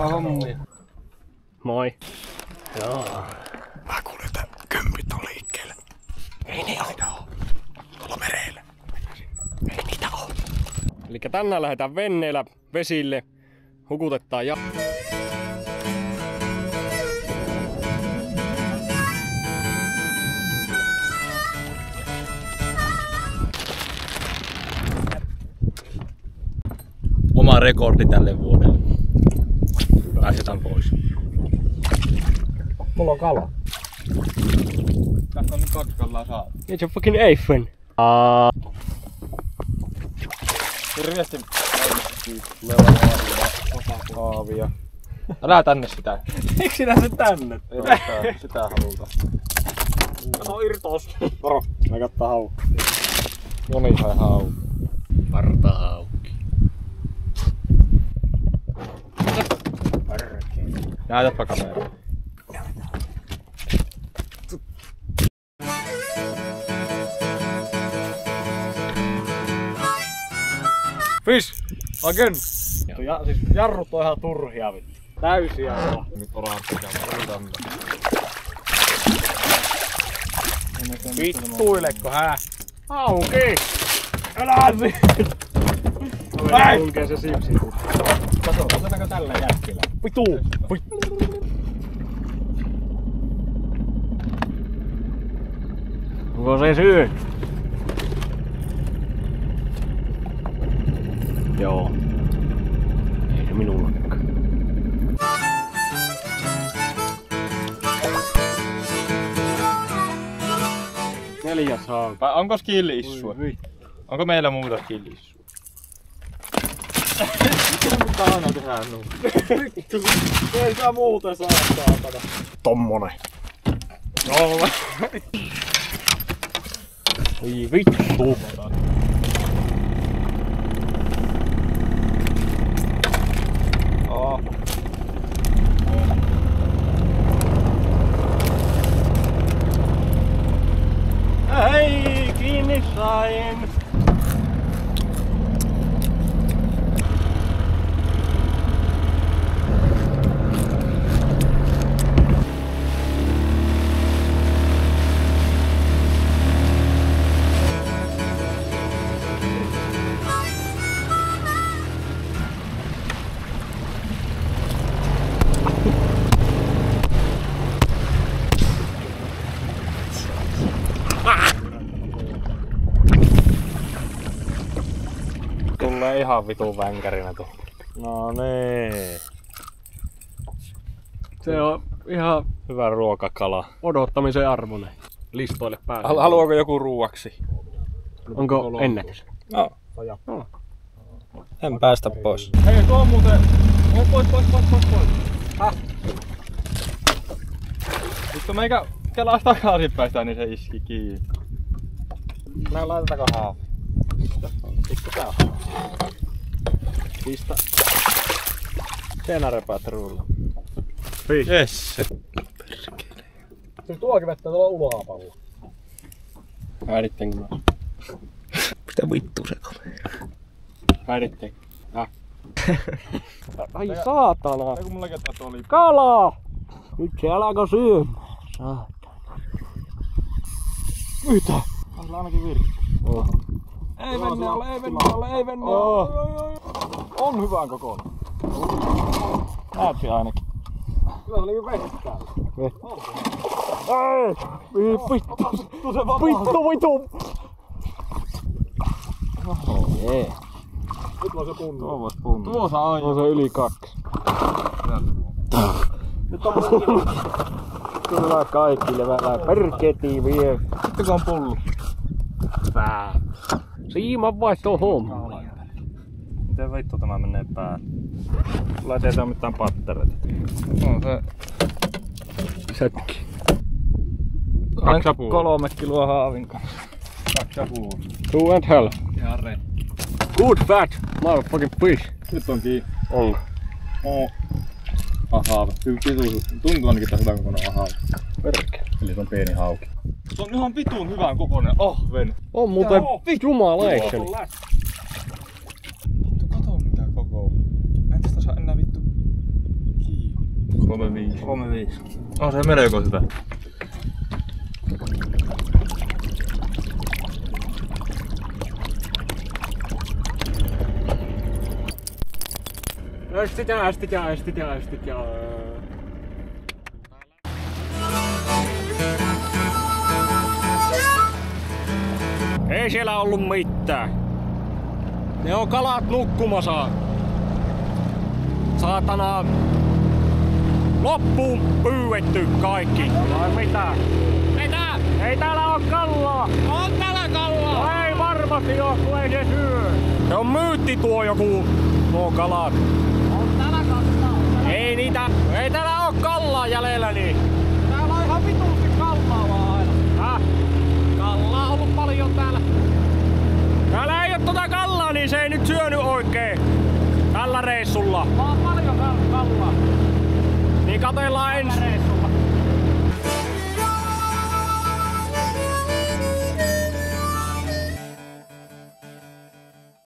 hommia. Moi. Joo. Mä kuulen, että kympit on liikkeelle. Ei ne oo. Tuolla merellä. Ei niitä oo. Elikkä tänään lähdetään venneillä vesille. Hukutetaan ja... Oma rekordi tälle vuodelle. Pääsetään pois. Mulla on kala. Tässä on nyt 2 kalaa saatu. It's a fucking Eiffen. Hirveästi haavia. Älä tänne sitä. Miksi sinä se tänne? Ei sitä haluta. No irtos. Varo, mä kattaa hau. Joni sai hau. Parta auki. Näytäpä kameraa. Fish! Again! Ja, siis jarrut on ihan turhia vittu. Täysiä olla. Nyt oranssia. Vittuilekko hää? Auki! Älä sit! Ai! Tunkee se sipsi. Otetaanko tällä jätkillä? Vitu! Vittu! Onko se syy? Joo. Ei se minullakaan. Neljäs hauki. Onko killi-issua? Onko meillä muuta killi-issua? Mitä aina tehdään nuun? Ei saa muuten saa saatana. Tommonen. Joo. Oi vittu. Hei, kiinni sain. Tulee ihan vitun vänkärinä tuolla. No niin. Se on ihan hyvä ruokakala. Odottamisen arvoinen. Listoille päälle. Haluaako joku ruuaksi? Onko ennätys? No. En päästä pois. Hei, tuo on muuten... Pois. Vittu meikä kelaa takaisin päästään, niin se iski kiinni. Mä laitetaanko haavi? Vittu tää on haavi. Pistä. Seinärepäät rulla. Yes. Siis tuokin vettä tuolla ulapallo. Häirittenkö mä? Mitä vittu se on? Häirittenkö? Ai saatana! Ei kun mulla kettä oli. Kala! Nyt se alkoi syömään. Saatana. Mitä? On sillä ainakin virke. Ei venne ole. On hyvän kokoinen. Näytti ainakin. Kyllä oli jo vettä täällä. Ei! Vittu! Jee. Nyt vois se punnu. Tuo vois punnu. Tuo saa aina. On se yli 2. Nyt on munkin. Kyllä kaikki levällään. Perketi vie. Sitten kun on pullu. Pää. Siiman vaihto homma. Miten vittu tämä menee päälle? Sulla ei teetä mitään pattereita. On se... Sätki. 2,5. 3 kiloa haavin kanssa. 2,5. 2 and half. Ihan re. Good fat motherfucking fish. Nyt on kiinni. Onko? Ahaava. Tuntuu ainakin, että hyvän kokoinen ahaava. Perkele. Eli se on pieni hauki. Se on ihan vitun hyvän kokoinen ahven. On muuten jumalaisen. Kato mikä koko. En tästä saa enää vittu. 3,5. 3,5. On se melko hyvä. Ästikää. Ei siellä ollut mitään. Ne on kalat nukkumassa. Saatana. Loppuun pyydetty kaikki. Vai mitä? Mitä? Ei täällä oo kallaa. On täällä kallaa! Ei varmasti oo, kun ei se syö. Se on myytti tuo joku. Nuo kalat. On täällä kallaa! Ei täällä oo kallaa jäljellä niin. Täällä on ihan vituusti kallaa vaan aina. Häh? Kallaa on ollut paljon täällä. Täällä ei oo tota kallaa, niin se ei nyt syönyt oikein. Tällä reissulla. Vaan paljon kallaa. Niin katellaan ensin.